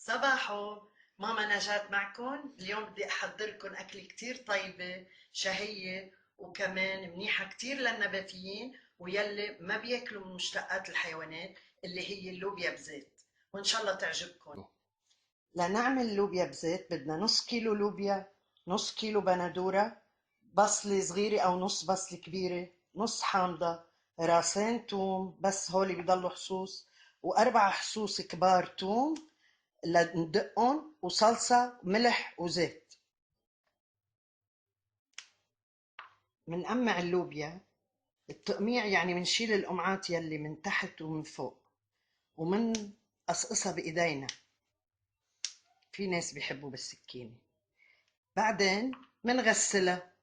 صباحو. ماما نجاة معكم. اليوم بدي أحضر لكم أكلة كتير طيبة شهية وكمان منيحة كتير للنباتيين ويلي ما بياكلوا من مشتقات الحيوانات اللي هي اللوبيا بزيت، وإن شاء الله تعجبكم. لنعمل لوبيا بزيت بدنا نص كيلو لوبيا، نص كيلو بندورة، بصلة صغيرة أو نص بصلة كبيرة، نص حامضة، راسين توم بس هولي بيضلوا حصوص، وأربع حصوص كبار توم لندقهم، وصلصة ملح وزيت. منقمع اللوبيا التقميع، يعني منشيل القمعات يلي من تحت ومن فوق ومن قصقصها بإيدينا، في ناس بيحبوا بالسكينة. بعدين منغسلها،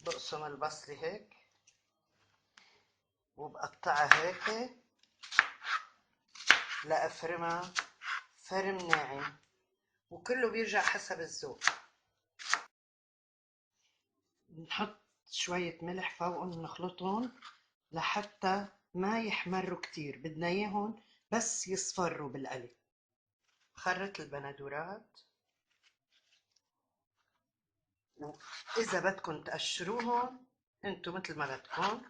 بقسم البصلة هيك وبقطعها هيك لأفرمها فرم ناعم، وكله بيرجع حسب الذوق. نحط شوية ملح فوقهم نخلطهم لحتى ما يحمروا كتير، بدنا اياهم بس يصفروا بالقلي. خرط البندورات، واذا بدكم تقشروهم انتو مثل ما بدكم.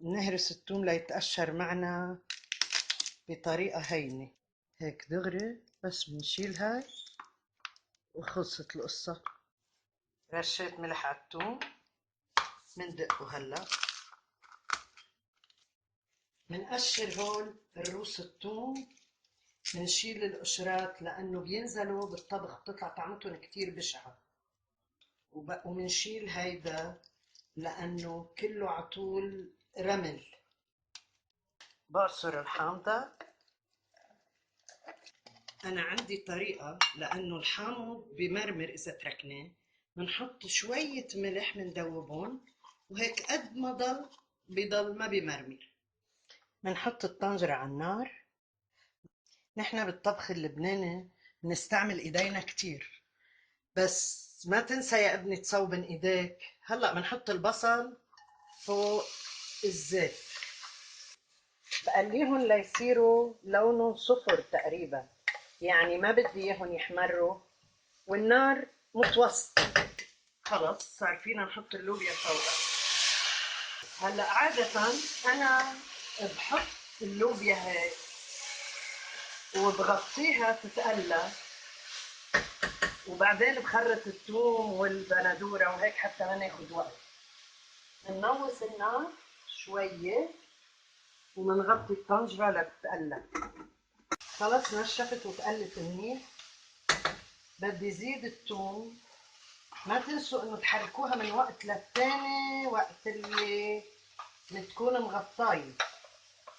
نهرس الثوم ليتقشر معنا بطريقة هينة هيك دغري، بس بنشيل هاي وخلصت القصة. رشيت ملح على الثوم، مندقه هلا. منقشر هول الروس الثوم، منشيل القشرات لأنه بينزلوا بالطبخ بتطلع طعمتهم كتير بشعة، ومنشيل هيدا لأنه كله عطول رمل. بعصر الحامضة. أنا عندي طريقة لأنه الحامض بمرمر إذا تركناه، بنحط شوية ملح مندوبهم وهيك قد ما ضل بضل ما بمرمر. بنحط الطنجرة على النار. نحن بالطبخ اللبناني بنستعمل ايدينا كتير، بس ما تنسى يا ابني تصوبن ايديك. هلا بنحط البصل فوق الزيت، بقليهم ليصيروا لونهم صفر تقريبا، يعني ما بدي اياهم يحمروا، والنار متوسطة. خلص صار فينا نحط اللوبيا فوقها. هلا عادة انا بحط اللوبيا هيك وبغطيها تتقلى، وبعدين بخرط الثوم والبندورة وهيك حتى ما ناخد وقت. بننوص النار شوية ومنغطي الطنجرة لتتقلى. خلص نشفت وتقلت منيح. بدي زيد الثوم. ما تنسوا انه تحركوها من وقت للتاني وقت اللي بتكون مغطاية.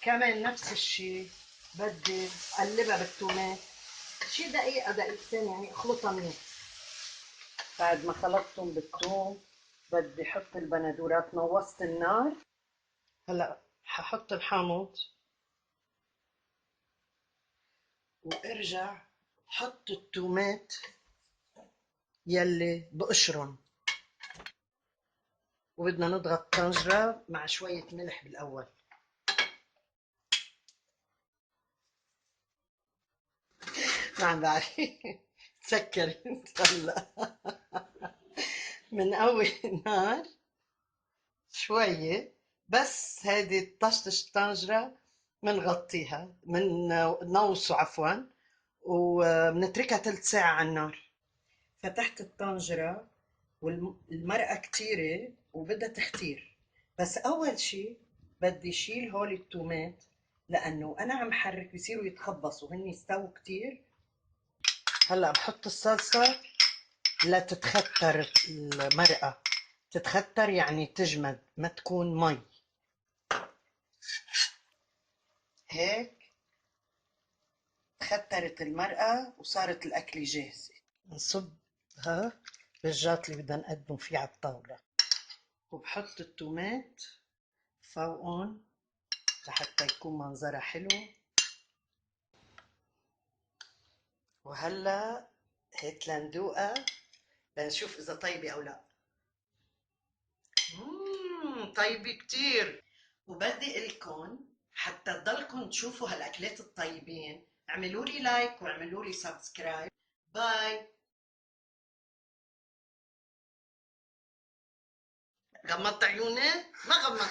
كمان نفس الشي بدي اقلبها بالثومات شي دقيقة دقيقتين، يعني اخلطها منيح. بعد ما خلطتهم بالثوم بدي احط البندورات. نوصت النار. هلا ححط الحامض وارجع حط التومات يلي بقشرن، وبدنا نضغط طنجرة مع شوية ملح بالأول. ما عم بعرف تسكر انت هلا. من أول النار شوية بس هيدي طشتش الطنجرة منغطيها، من نوصه عفوا، وبنتركها تلت ساعة على النار. فتحت الطنجرة والمرقة كتيرة وبدها تختير، بس أول شي بدي شيل هول التومات لأنه أنا عم حرك بصيروا يتخبصوا هن يستووا كتير. هلأ بحط الصلصة لتتختر المرقة. تتختر يعني تجمد، ما تكون مي. هيك تخترت المرقة وصارت الأكلة جاهزة. نصبها بالجات اللي بدنا نقدم فيه على الطاولة، وبحط التومات فوقهم لحتى يكون منظرها حلو. وهلا هيك لندوقها لنشوف اذا طيبة او لا. طيبة كتير وبدي لكم حتى تضلكم تشوفوا هالاكلات الطيبين، اعملوا لي لايك واعملوا لي سبسكرايب. باي. غمضت عيوني؟ ما غمضت.